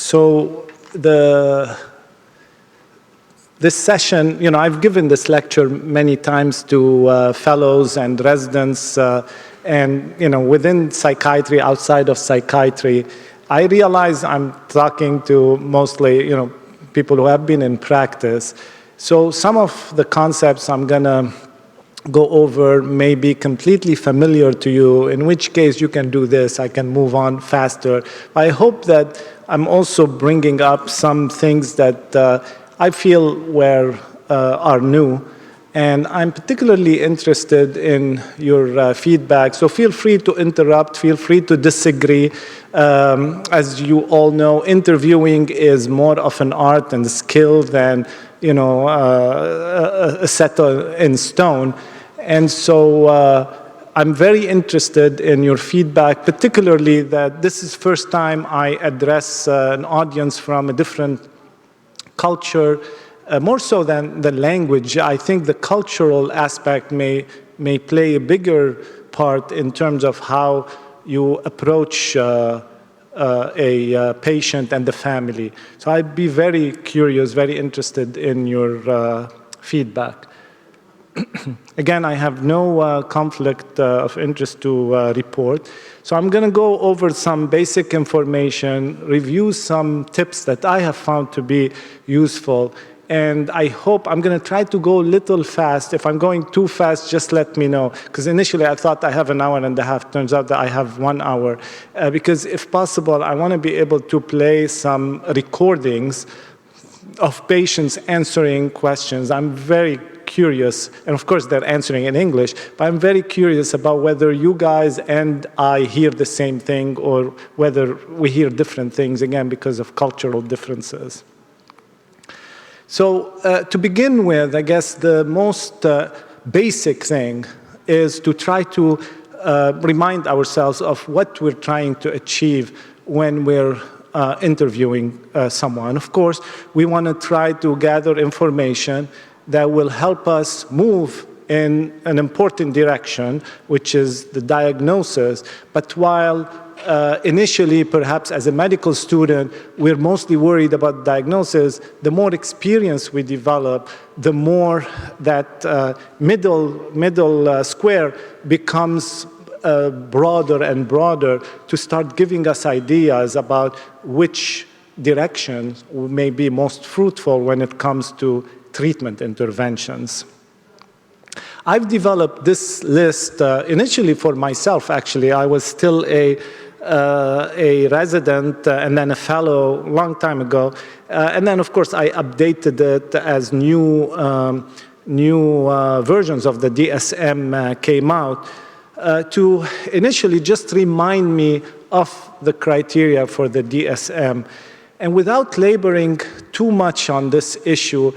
So this session, I've given this lecture many times to fellows and residents, and within psychiatry, outside of psychiatry. I realize I'm talking to mostly, people who have been in practice. So some of the concepts I'm gonna go over may be completely familiar to you, in which case you can do this, I can move on faster. I hope that I'm also bringing up some things that I feel are new, and I'm particularly interested in your feedback, so feel free to interrupt, feel free to disagree. As you all know, interviewing is more of an art and a skill than a set in stone. And so I'm very interested in your feedback, particularly that this is the first time I address an audience from a different culture, more so than the language. I think the cultural aspect may play a bigger part in terms of how you approach a patient and the family. So I'd be very curious, very interested in your feedback. Again, I have no conflict of interest to report. So I'm going to go over some basic information, review some tips that I have found to be useful, and I hope I'm going to try to go a little fast. If I'm going too fast, just let me know, because initially I thought I have an hour and a half. Turns out that I have 1 hour, because if possible, I want to be able to play some recordings of patients answering questions. I'm very curious, and of course they're answering in English, but I'm very curious about whether you guys and I hear the same thing or whether we hear different things, again, because of cultural differences. So to begin with, I guess the most basic thing is to try to remind ourselves of what we're trying to achieve when we're interviewing someone. Of course, we want to try to gather information that will help us move in an important direction, which is the diagnosis. But while initially, perhaps as a medical student, we're mostly worried about diagnosis, the more experience we develop, the more that middle square becomes broader and broader to start giving us ideas about which direction may be most fruitful when it comes to treatment interventions. I've developed this list initially for myself, actually. I was still a resident and then a fellow a long time ago. And then, of course, I updated it as new versions of the DSM came out to initially just remind me of the criteria for the DSM. And without laboring too much on this issue,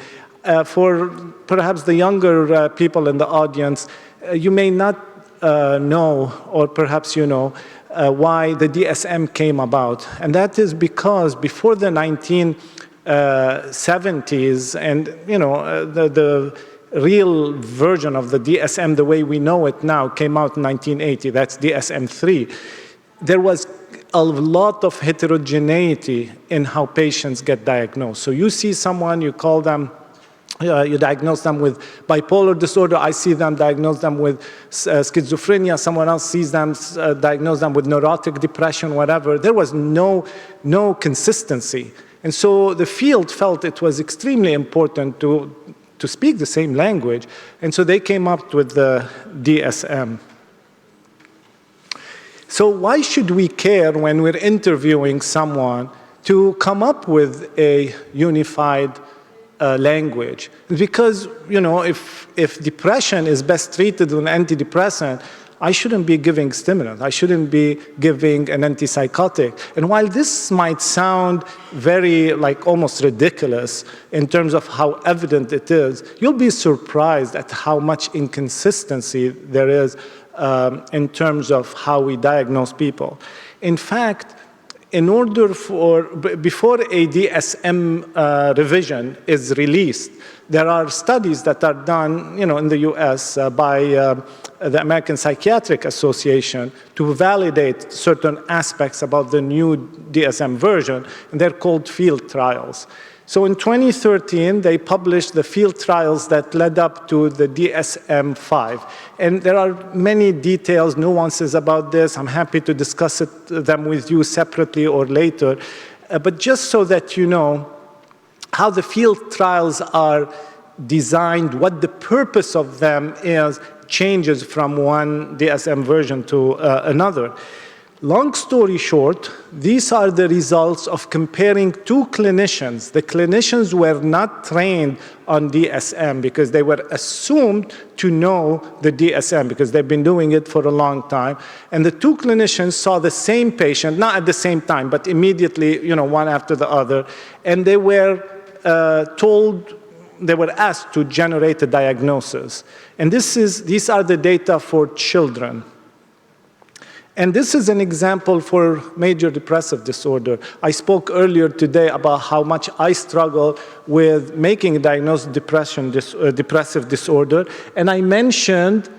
for perhaps the younger people in the audience, you may not know, or perhaps you know, why the DSM came about. And that is because before the 1970s, and the real version of the DSM, the way we know it now, came out in 1980, that's DSM-3, there was a lot of heterogeneity in how patients get diagnosed. So you see someone, you call them, you diagnose them with bipolar disorder. I see them, diagnose them with schizophrenia. Someone else sees them, diagnose them with neurotic depression, whatever. There was no consistency. And so the field felt it was extremely important to speak the same language. And so they came up with the DSM. So why should we care when we're interviewing someone to come up with a unified language? Because, if depression is best treated with an antidepressant, I shouldn't be giving stimulant. I shouldn't be giving an antipsychotic. And while this might sound very, almost ridiculous in terms of how evident it is, you'll be surprised at how much inconsistency there is in terms of how we diagnose people. In fact, in order for, before a DSM revision is released, there are studies that are done, in the US by the American Psychiatric Association to validate certain aspects about the new DSM version, and they're called field trials. So in 2013, they published the field trials that led up to the DSM-5. And there are many details, nuances about this. I'm happy to discuss them with you separately or later. But just so that you know how the field trials are designed, what the purpose of them is, changes from one DSM version to another. Long story short, these are the results of comparing two clinicians. The clinicians were not trained on DSM because they were assumed to know the DSM because they've been doing it for a long time. And the two clinicians saw the same patient, not at the same time, but immediately, one after the other. And they were they were asked to generate a diagnosis. And these are the data for children. And this is an example for major depressive disorder. I spoke earlier today about how much I struggle with making a diagnosed depressive disorder. And I mentioned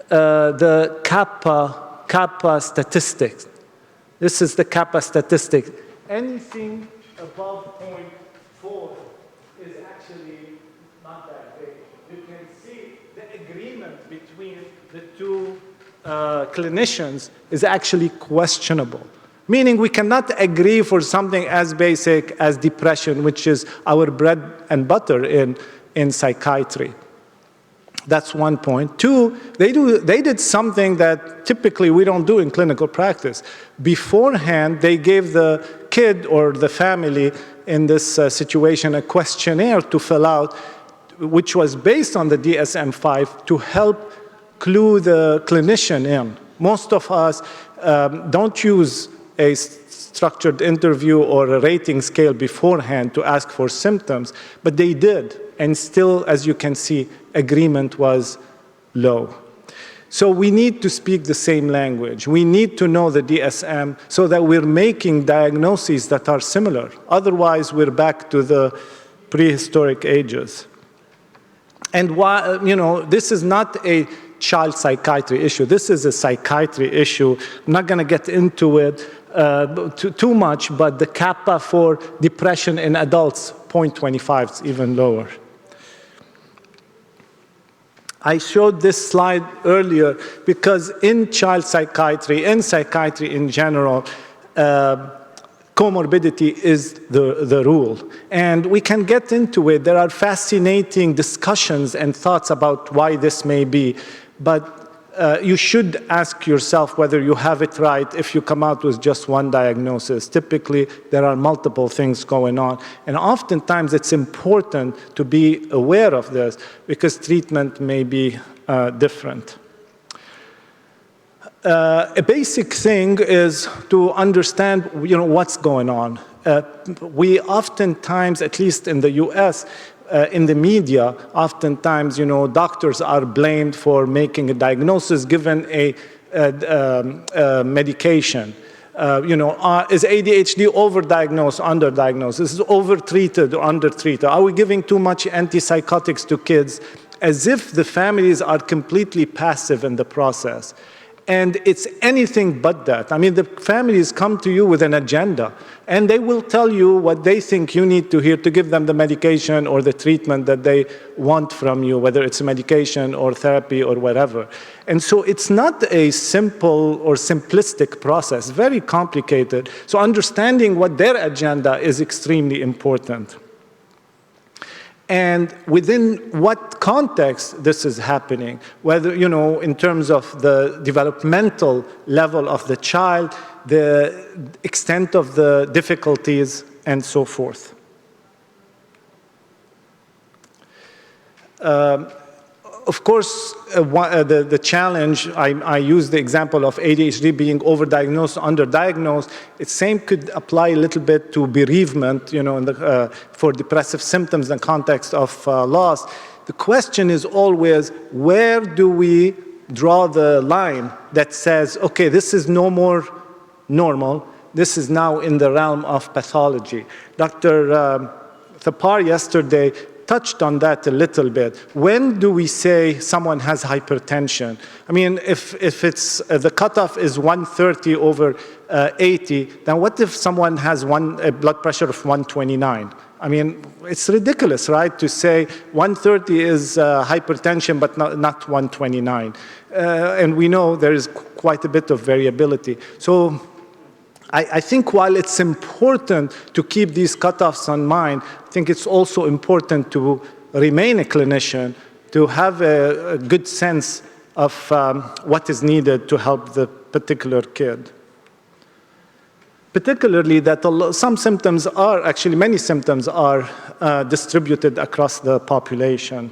the kappa statistics. This is the kappa statistic. Anything above 0.4 is actually not that big. You can see the agreement between the two clinicians is actually questionable. Meaning we cannot agree for something as basic as depression, which is our bread and butter in psychiatry. That's one point. Two, they did something that typically we don't do in clinical practice. Beforehand, they gave the kid or the family in this situation a questionnaire to fill out, which was based on the DSM-5 to help clue the clinician in. Most of us don't use a structured interview or a rating scale beforehand to ask for symptoms, but they did. And still, as you can see, agreement was low. So we need to speak the same language. We need to know the DSM so that we're making diagnoses that are similar. Otherwise, we're back to the prehistoric ages. And why, this is not a child psychiatry issue. This is a psychiatry issue. I'm not going to get into it too much, but the kappa for depression in adults, 0.25, is even lower. I showed this slide earlier because in child psychiatry, in psychiatry in general, comorbidity is the rule. And we can get into it. There are fascinating discussions and thoughts about why this may be. But you should ask yourself whether you have it right if you come out with just one diagnosis. Typically, there are multiple things going on. And oftentimes, it's important to be aware of this because treatment may be different. A basic thing is to understand, what's going on. We oftentimes, at least in the US, in the media, oftentimes, doctors are blamed for making a diagnosis given a medication. Is ADHD overdiagnosed, underdiagnosed? Is it overtreated or undertreated? Are we giving too much antipsychotics to kids? As if the families are completely passive in the process. And it's anything but that. I mean, the families come to you with an agenda, and they will tell you what they think you need to hear to give them the medication or the treatment that they want from you, whether it's medication or therapy or whatever. And so it's not a simple or simplistic process, very complicated. So understanding what their agenda is extremely important. And within what context this is happening, whether, in terms of the developmental level of the child, the extent of the difficulties, and so forth. Of course, the challenge, I use the example of ADHD being overdiagnosed, underdiagnosed. The same could apply a little bit to bereavement, for depressive symptoms in the context of loss. The question is always, where do we draw the line that says, okay, this is no more normal, This is now in the realm of pathology. Dr. Thapar yesterday touched on that a little bit. When do we say someone has hypertension? I mean, if it's the cutoff is 130 over 80, then what if someone has a blood pressure of 129? I mean, it's ridiculous, right, to say 130 is hypertension, but not 129. And we know there is quite a bit of variability. So I think while it's important to keep these cutoffs in mind, I think it's also important to remain a clinician, to have a good sense of what is needed to help the particular kid. Particularly that some symptoms are, actually many symptoms are distributed across the population.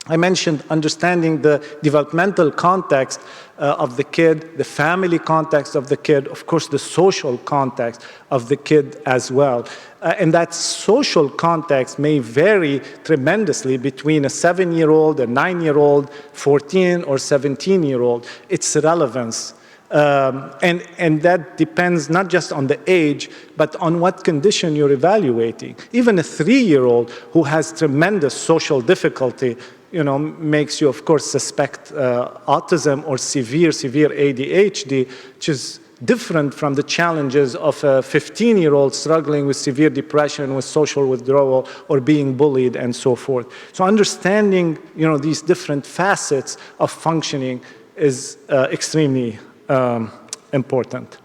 I mentioned understanding the developmental context of the kid, the family context of the kid, of course the social context of the kid as well. And that social context may vary tremendously between a 7-year-old, a 9-year-old, 14 or 17-year-old. Its relevance. And that depends not just on the age, but on what condition you're evaluating. Even a 3-year-old who has tremendous social difficulty, makes you, of course, suspect autism or severe ADHD, which is different from the challenges of a 15-year-old struggling with severe depression, with social withdrawal, or being bullied, and so forth. So understanding, these different facets of functioning is extremely important.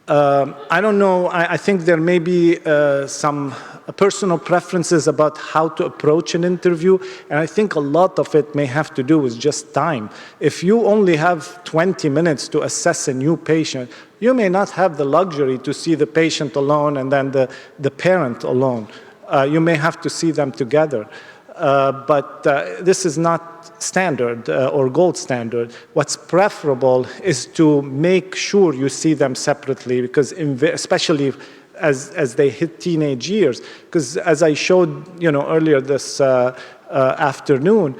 I don't know, I think there may be some personal preferences about how to approach an interview, and I think a lot of it may have to do with just time. If you only have 20 minutes to assess a new patient, you may not have the luxury to see the patient alone and then the parent alone. You may have to see them together. But this is not standard or gold standard. What's preferable is to make sure you see them separately, because especially as they hit teenage years, because as I showed earlier this afternoon,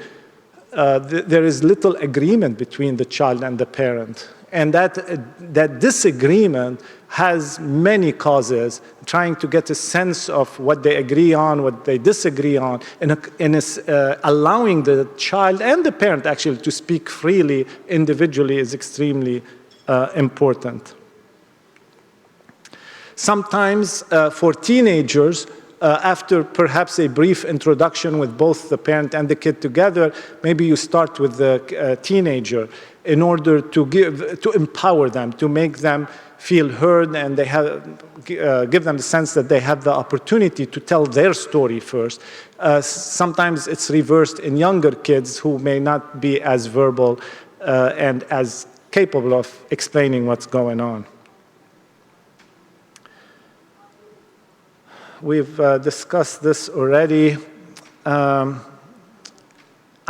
there is little agreement between the child and the parent. And that disagreement has many causes, trying to get a sense of what they agree on, what they disagree on, and is, allowing the child and the parent actually to speak freely individually is extremely important. Sometimes for teenagers, after perhaps a brief introduction with both the parent and the kid together, maybe you start with the teenager in order to empower them, to make them feel heard, and they give them the sense that they have the opportunity to tell their story first. Sometimes it's reversed in younger kids who may not be as verbal and as capable of explaining what's going on. We've discussed this already. I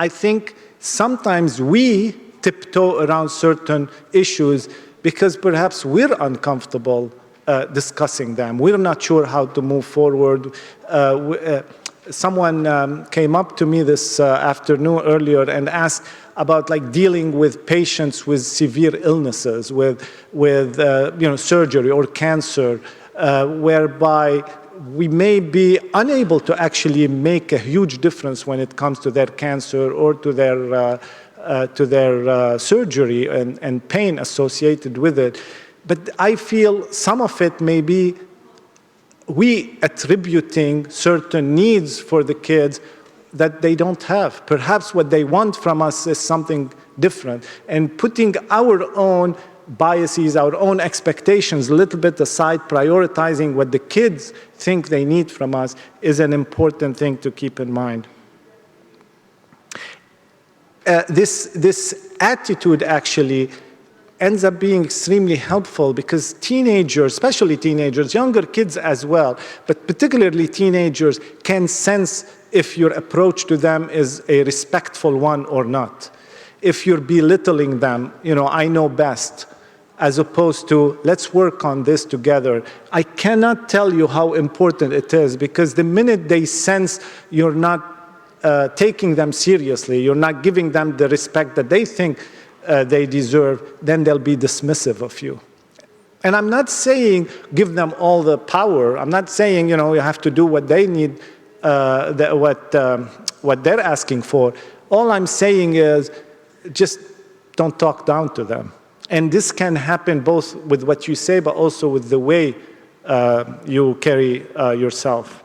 think sometimes we tiptoe around certain issues because perhaps we're uncomfortable discussing them. We're not sure how to move forward. Someone came up to me this afternoon earlier and asked about dealing with patients with severe illnesses, with surgery or cancer, whereby we may be unable to actually make a huge difference when it comes to their cancer or to their surgery and pain associated with it. But I feel some of it may be we attributing certain needs for the kids that they don't have. Perhaps what they want from us is something different. And putting our own biases, our own expectations a little bit aside, prioritizing what the kids think they need from us is an important thing to keep in mind. This attitude actually ends up being extremely helpful because teenagers, especially teenagers, younger kids as well, but particularly teenagers, can sense if your approach to them is a respectful one or not. If you're belittling them, I know best, as opposed to, let's work on this together. I cannot tell you how important it is, because the minute they sense you're not taking them seriously, you're not giving them the respect that they think they deserve, then they'll be dismissive of you. And I'm not saying give them all the power. I'm not saying, you have to do what they need, what they're asking for. All I'm saying is just don't talk down to them. And this can happen both with what you say, but also with the way you carry yourself.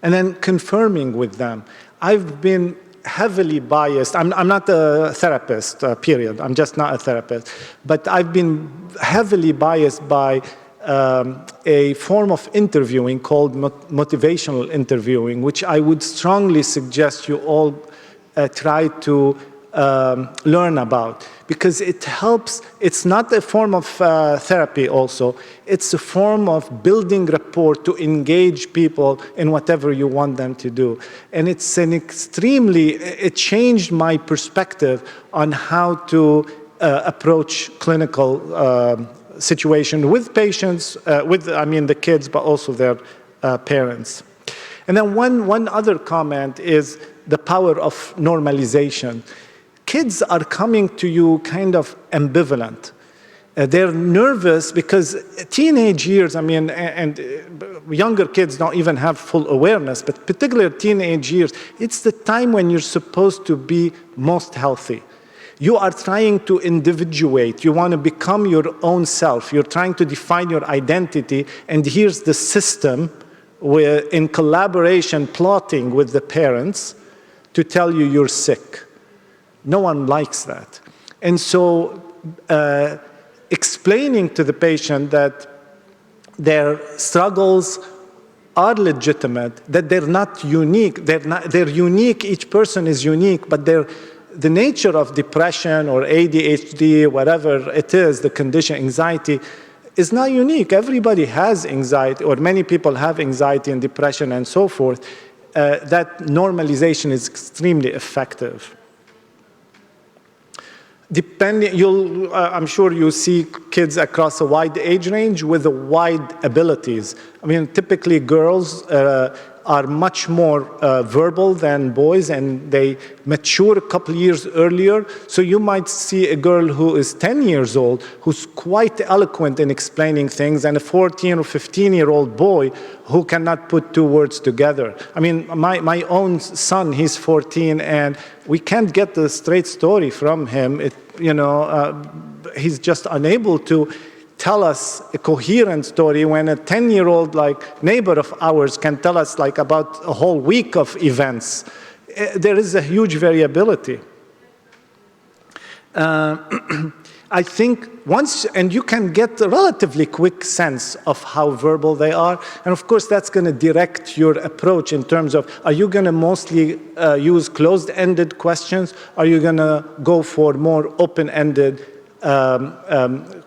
And then confirming with them. I've been heavily biased. I'm not a therapist, period. I'm just not a therapist. But I've been heavily biased by a form of interviewing called motivational interviewing, which I would strongly suggest you all try to learn about, because it helps. It's not a form of therapy also. It's a form of building rapport to engage people in whatever you want them to do. And it's it changed my perspective on how to approach clinical situation with patients, the kids, but also their parents. And then one other comment is the power of normalization. Kids are coming to you kind of ambivalent. They're nervous because teenage years, and younger kids don't even have full awareness, but particularly teenage years, it's the time when you're supposed to be most healthy. You are trying to individuate. You want to become your own self. You're trying to define your identity, and here's the system in collaboration plotting with the parents to tell you you're sick. No one likes that. And so explaining to the patient that their struggles are legitimate, that they're not unique. They're unique, each person is unique, but the nature of depression or ADHD, whatever it is, the condition, anxiety, is not unique. Everybody has anxiety, or many people have anxiety and depression and so forth. That normalization is extremely effective. I'm sure you see kids across a wide age range with wide abilities. Typically girls are much more verbal than boys, and they mature a couple years earlier. So you might see a girl who is 10 years old who's quite eloquent in explaining things, and a 14 or 15-year-old boy who cannot put two words together. My own son, he's 14, and we can't get the straight story from him. He's just unable to tell us a coherent story when a 10-year-old neighbor of ours can tell us about a whole week of events. There is a huge variability. I think and you can get a relatively quick sense of how verbal they are. And of course, that's going to direct your approach in terms of, are you going to mostly use closed-ended questions? Are you going to go for more open-ended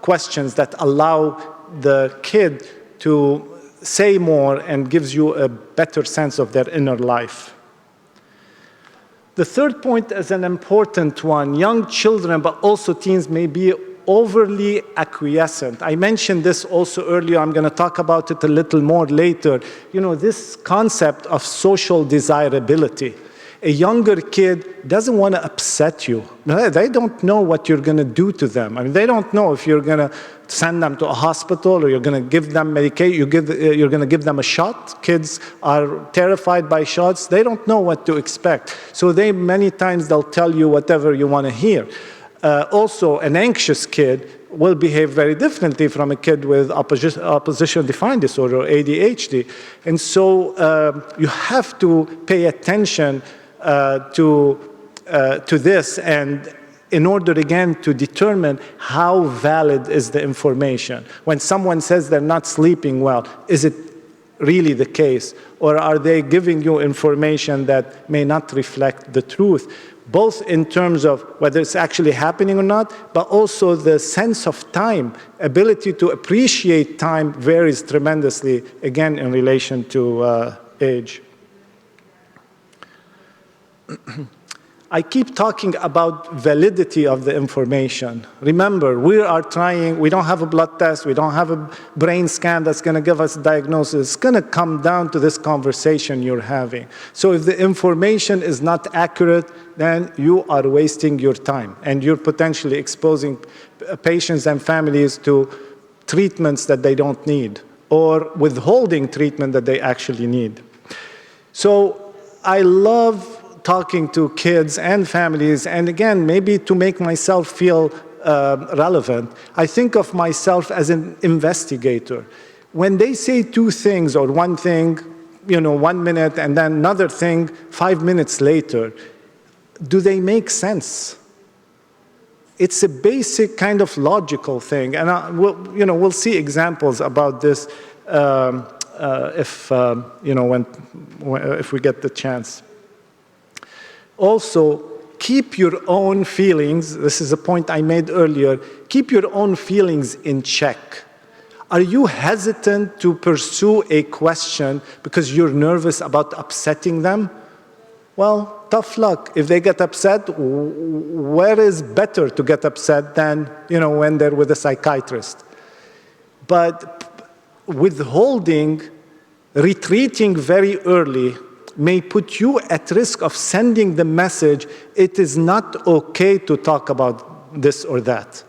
questions that allow the kid to say more and gives you a better sense of their inner life? The third point is an important one. Young children, but also teens, may be overly acquiescent. I mentioned this also earlier. I'm going to talk about it a little more later. This concept of social desirability. A younger kid doesn't want to upset you. They don't know what you're going to do to them. They don't know if you're going to send them to a hospital or you're going to give them medication, you're going to give them a shot. Kids are terrified by shots. They don't know what to expect. So many times they'll tell you whatever you want to hear. Also, an anxious kid will behave very differently from a kid with oppositional defiant disorder or ADHD. And so you have to pay attention to this, and in order, again, to determine how valid is the information. When someone says they're not sleeping well, is it really the case? Or are they giving you information that may not reflect the truth? Both in terms of whether it's actually happening or not, but also the sense of time, ability to appreciate time varies tremendously, again, in relation to age. I keep talking about validity of the information. Remember, we don't have a blood test, we don't have a brain scan that's going to give us a diagnosis. It's going to come down to this conversation you're having. So if the information is not accurate, then you are wasting your time, and you're potentially exposing patients and families to treatments that they don't need, or withholding treatment that they actually need. So I love talking to kids and families, and again, maybe to make myself feel relevant, I think of myself as an investigator. When they say two things or one thing, 1 minute, and then another thing 5 minutes later, do they make sense? It's a basic kind of logical thing, and we'll see examples about this if we get the chance. Also, keep your own feelings. This is a point I made earlier. Keep your own feelings in check. Are you hesitant to pursue a question because you're nervous about upsetting them? Well, tough luck. If they get upset, where is better to get upset than when they're with a psychiatrist? But withholding, retreating very early, may put you at risk of sending the message, it is not okay to talk about this or that.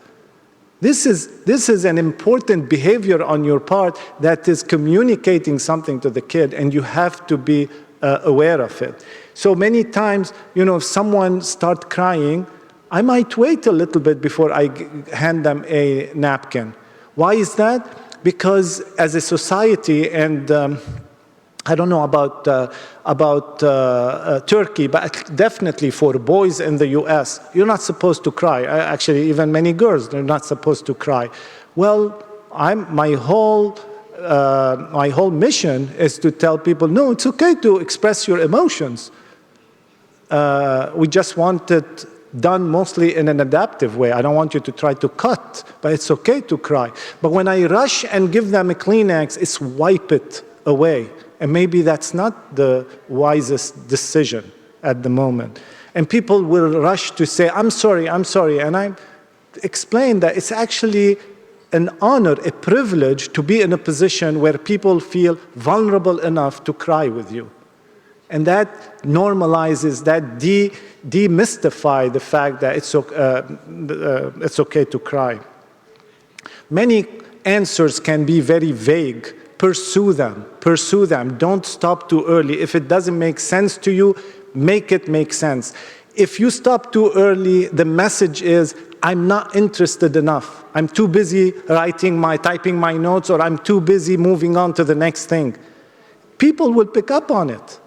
This is an important behavior on your part that is communicating something to the kid, and you have to be aware of it. So many times, if someone starts crying, I might wait a little bit before I hand them a napkin. Why is that? Because as a society, and I don't know about Turkey, but definitely for boys in the US, you're not supposed to cry. Actually, even many girls, they're not supposed to cry. Well, my whole mission is to tell people, no, it's okay to express your emotions. We just want it done mostly in an adaptive way. I don't want you to try to cut, but it's okay to cry. But when I rush and give them a Kleenex, it's wipe it away. And maybe that's not the wisest decision at the moment. And people will rush to say, I'm sorry. And I explain that it's actually an honor, a privilege to be in a position where people feel vulnerable enough to cry with you. And that normalizes, that demystifies the fact that it's okay to cry. Many answers can be very vague. Pursue them. Don't stop too early. If it doesn't make sense to you, make it make sense. If you stop too early, the message is, I'm not interested enough. I'm too busy typing my notes, or I'm too busy moving on to the next thing. People will pick up on it.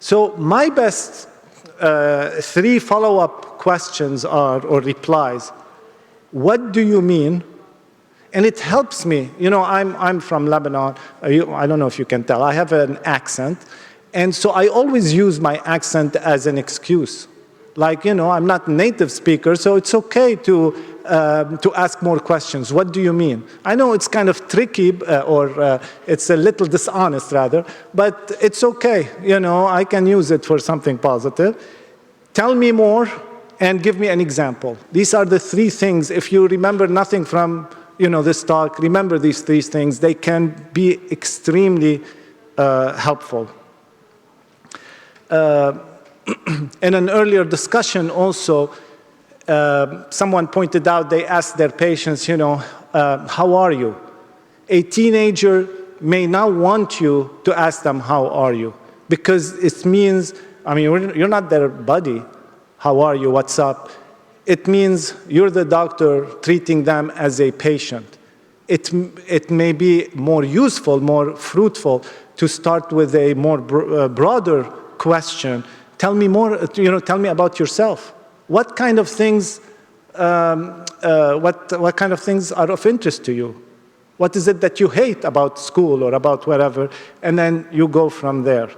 So my best 3 follow-up questions or replies, what do you mean? And it helps me. I'm from Lebanon. I don't know if you can tell. I have an accent. And so I always use my accent as an excuse. Like, I'm not a native speaker, so it's okay to ask more questions. What do you mean? I know it's kind of tricky, or it's a little dishonest, rather, but it's okay. I can use it for something positive. Tell me more and give me an example. These are the 3 things. If you remember nothing from this talk, remember these 3 things. They can be extremely helpful. In an earlier discussion also, someone pointed out, they asked their patients, how are you? A teenager may not want you to ask them, how are you? Because it means, you're not their buddy. How are you? What's up? It means you're the doctor treating them as a patient. It may be more useful, more fruitful to start with a more broader question. Tell me more, tell me about yourself. What kind of things, what kind of things are of interest to you? What is it that you hate about school or about whatever? And then you go from there.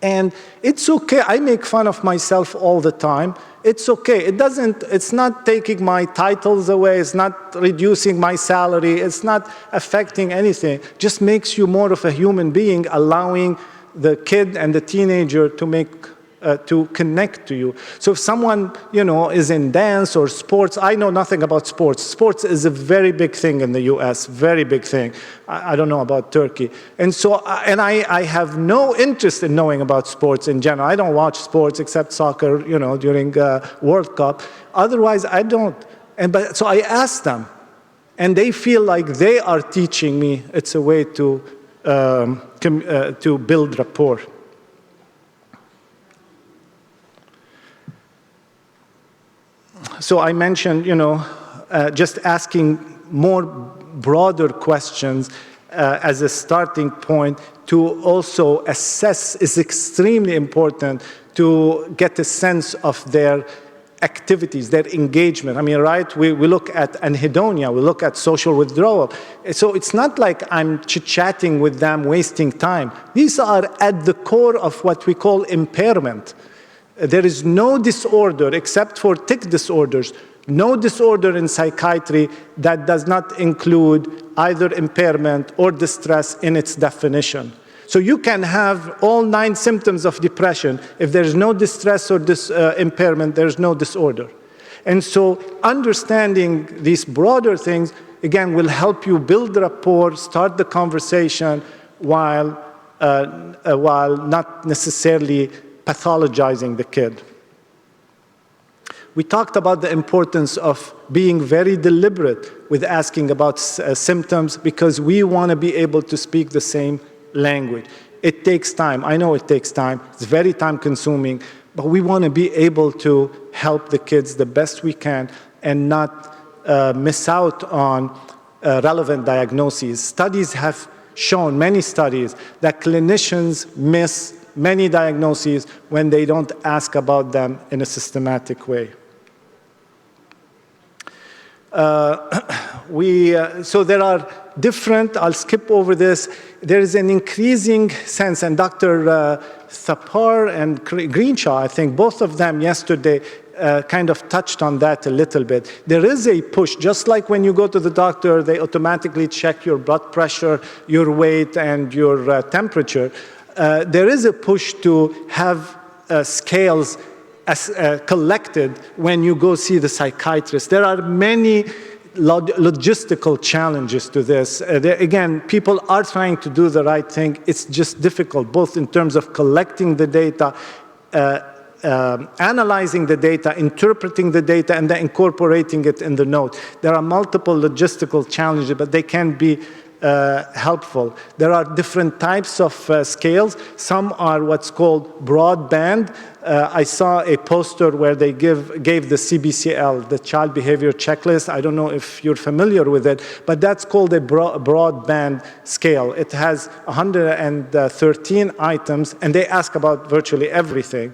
And it's okay. I make fun of myself all the time. It's okay. It's not taking my titles away. It's not reducing my salary. It's not affecting anything. It just makes you more of a human being, allowing the kid and the teenager to make to connect to you. So if someone, is in dance or sports, I know nothing about sports. Sports is a very big thing in the US, very big thing. I don't know about Turkey. And so, I have no interest in knowing about sports in general. I don't watch sports except soccer, during World Cup. Otherwise, I don't. So I ask them, and they feel like they are teaching me. It's a way to build rapport. So I mentioned, just asking more broader questions as a starting point to also assess is extremely important to get a sense of their activities, their engagement. I mean, right, we look at anhedonia, we look at social withdrawal. So it's not like I'm chit-chatting with them, wasting time. These are at the core of what we call impairment. There is no disorder, except for tic disorders, no disorder in psychiatry that does not include either impairment or distress in its definition. So you can have all 9 symptoms of depression. If there's no distress or impairment, there's no disorder. And so understanding these broader things, again, will help you build rapport, start the conversation while not necessarily pathologizing the kid. We talked about the importance of being very deliberate with asking about symptoms because we want to be able to speak the same language. It takes time. I know it takes time. It's very time consuming, but we want to be able to help the kids the best we can and not miss out on relevant diagnoses. Studies have shown, many studies, that clinicians miss many diagnoses when they don't ask about them in a systematic way. So there are different, I'll skip over this, there is an increasing sense, and Dr. Thapar and Greenshaw, I think both of them yesterday kind of touched on that a little bit. There is a push, just like when you go to the doctor, they automatically check your blood pressure, your weight, and your temperature. There is a push to have scales collected when you go see the psychiatrist. There are many logistical challenges to this. Again, people are trying to do the right thing. It's just difficult, both in terms of collecting the data, analyzing the data, interpreting the data, and then incorporating it in the note. There are multiple logistical challenges, but they can be helpful. There are different types of scales. Some are what's called broadband. I saw a poster where they gave the CBCL, the Child Behavior Checklist. I don't know if you're familiar with it, but that's called a broadband scale. It has 113 items, and they ask about virtually everything.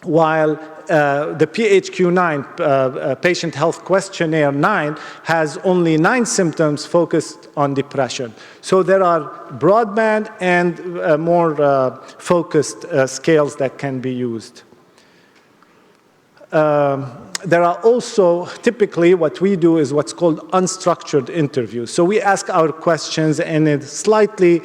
While the PHQ-9, Patient Health Questionnaire 9, has only 9 symptoms focused on depression. So there are broadband and more focused scales that can be used. There are also, typically what we do is what's called unstructured interviews. So we ask our questions in a slightly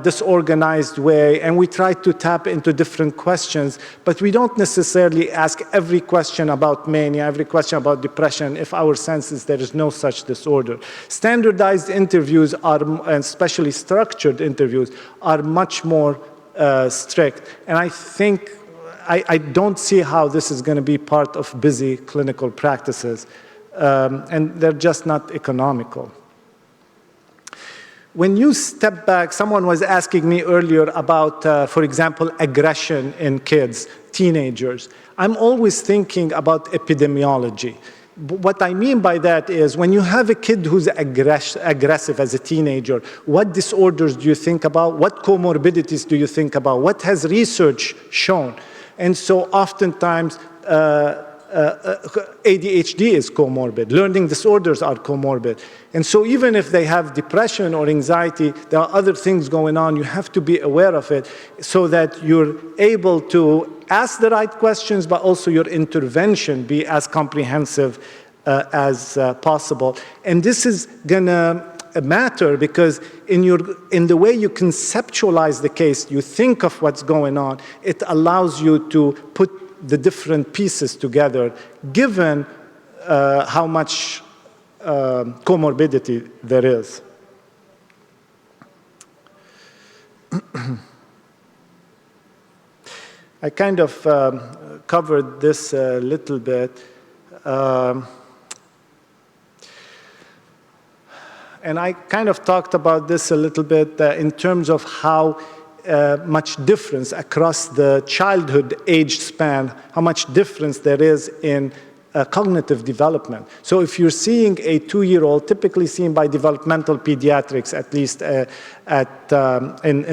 disorganized way, and we try to tap into different questions, but we don't necessarily ask every question about mania, every question about depression, if our sense is there is no such disorder. Standardized interviews are, and especially structured interviews, are much more strict, and I think I don't see how this is going to be part of busy clinical practices, and they're just not economical. When you step back, someone was asking me earlier about, for example, aggression in kids, teenagers. I'm always thinking about epidemiology. What I mean by that is when you have a kid who's aggressive as a teenager, what disorders do you think about? What comorbidities do you think about? What has research shown? And so oftentimes, ADHD is comorbid. Learning disorders are comorbid. And so even if they have depression or anxiety, there are other things going on. You have to be aware of it so that you're able to ask the right questions, but also your intervention be as comprehensive as possible. And this is going to matter because in the way you conceptualize the case, you think of what's going on, it allows you to put the different pieces together, given how much comorbidity there is. I kind of covered this a little bit. And I kind of talked about this a little bit in terms of how much difference across the childhood age span, how much difference there is in cognitive development. So if you're seeing a 2-year-old, typically seen by developmental pediatrics, at least in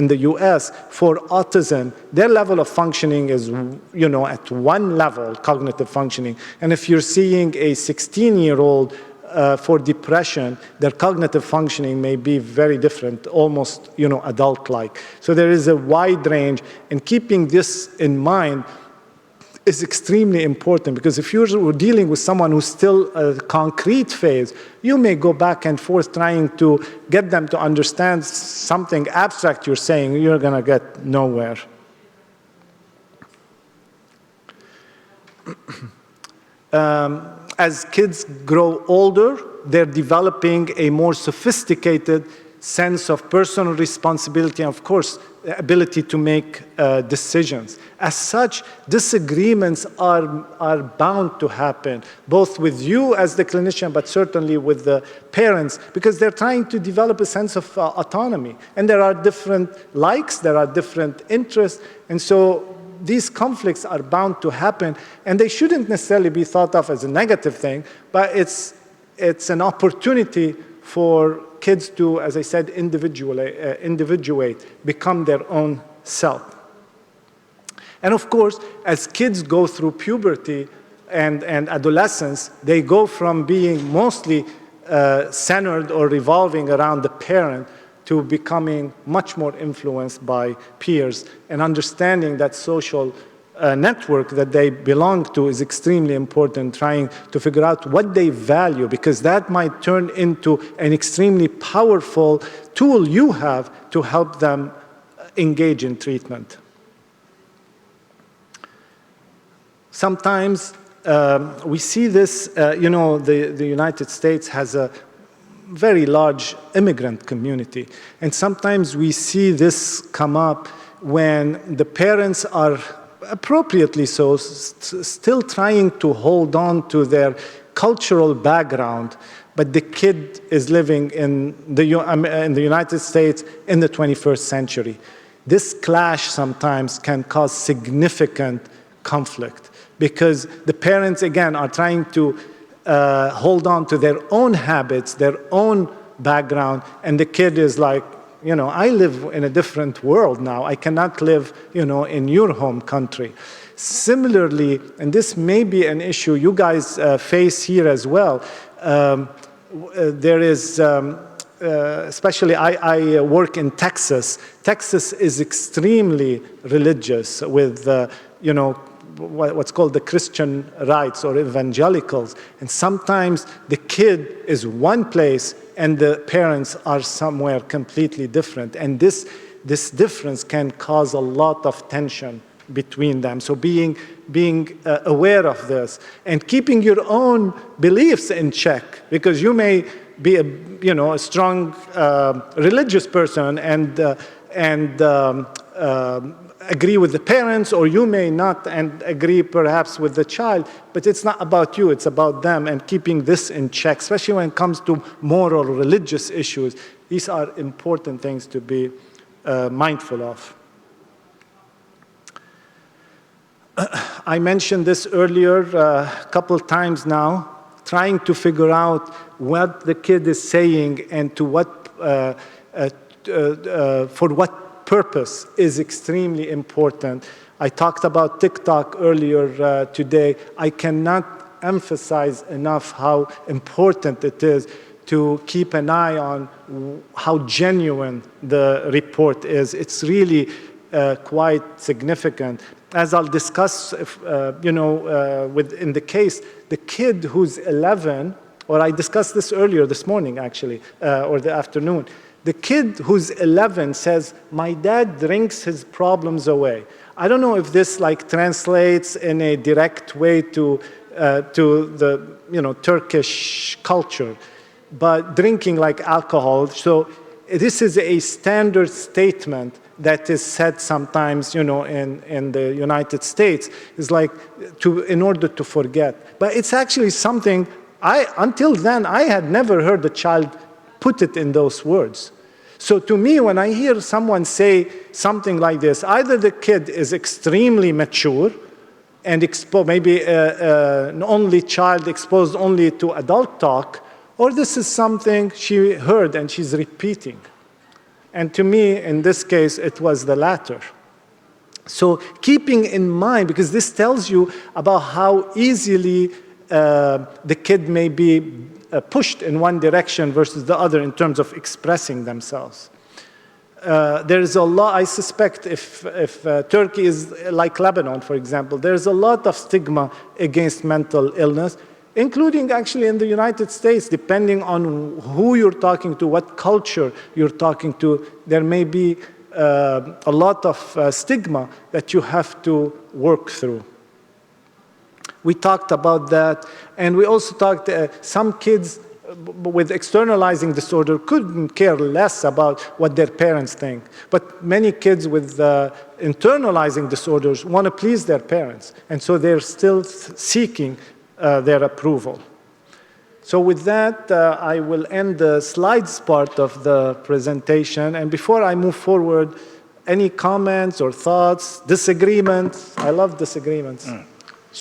the US, for autism, their level of functioning is, at one level, cognitive functioning. And if you're seeing a 16-year-old for depression, their cognitive functioning may be very different, almost, adult-like. So there is a wide range, and keeping this in mind is extremely important, because if you're dealing with someone who's still a concrete phase, you may go back and forth trying to get them to understand something abstract you're saying. You're going to get nowhere. As kids grow older, they're developing a more sophisticated sense of personal responsibility and, of course, the ability to make decisions. As such, disagreements are bound to happen, both with you as the clinician, but certainly with the parents, because they're trying to develop a sense of autonomy. And there are different likes, there are different interests, and so these conflicts are bound to happen, and they shouldn't necessarily be thought of as a negative thing, but it's an opportunity for kids to, as I said, individuate, become their own self. And of course, as kids go through puberty and adolescence, they go from being mostly centered or revolving around the parent to becoming much more influenced by peers, and understanding that social network that they belong to is extremely important, trying to figure out what they value, because that might turn into an extremely powerful tool you have to help them engage in treatment. Sometimes we see this, the United States has a very large immigrant community, and sometimes we see this come up when the parents are appropriately so, still trying to hold on to their cultural background, but the kid is living in the United States in the 21st century. This clash sometimes can cause significant conflict, because the parents, again, are trying to hold on to their own habits, their own background, and the kid is like, I live in a different world now. I cannot live, in your home country. Similarly, and this may be an issue you guys face here as well, there is, especially I work in Texas. Texas is extremely religious with, what's called the Christian rights or evangelicals. And sometimes the kid is one place and the parents are somewhere completely different. And this difference can cause a lot of tension between them. So being aware of this and keeping your own beliefs in check, because you may be a strong religious person and agree with the parents, or you may not and agree perhaps with the child, but it's not about you, it's about them, and keeping this in check, especially when it comes to moral or religious issues. These are important things to be mindful of. I mentioned this earlier a couple times now, trying to figure out what the kid is saying and to what, for what purpose is extremely important. I talked about TikTok earlier today. I cannot emphasize enough how important it is to keep an eye on how genuine the report is. It's really quite significant. As I'll discuss, in the case, the kid who's 11 or I discussed this earlier this morning, actually, or the afternoon. The kid who's 11 says, my dad drinks his problems away. I don't know if this like translates in a direct way to the Turkish culture, but drinking like alcohol. So this is a standard statement that is said sometimes, in the United States, is like in order to forget. But it's actually something until then I had never heard a child put it in those words. So to me, when I hear someone say something like this, either the kid is extremely mature and maybe an only child exposed only to adult talk, or this is something she heard and she's repeating. And to me, in this case, it was the latter. So keeping in mind, because this tells you about how easily the kid may be pushed in one direction versus the other in terms of expressing themselves. There's a lot, I suspect, if Turkey is like Lebanon, for example, there's a lot of stigma against mental illness, including actually in the United States, depending on who you're talking to, what culture you're talking to, there may be a lot of stigma that you have to work through. We talked about that, and we also talked, some kids with externalizing disorder couldn't care less about what their parents think. But many kids with internalizing disorders want to please their parents, and so they're still seeking their approval. So with that, I will end the slides part of the presentation, and before I move forward, any comments or thoughts, disagreements? I love disagreements.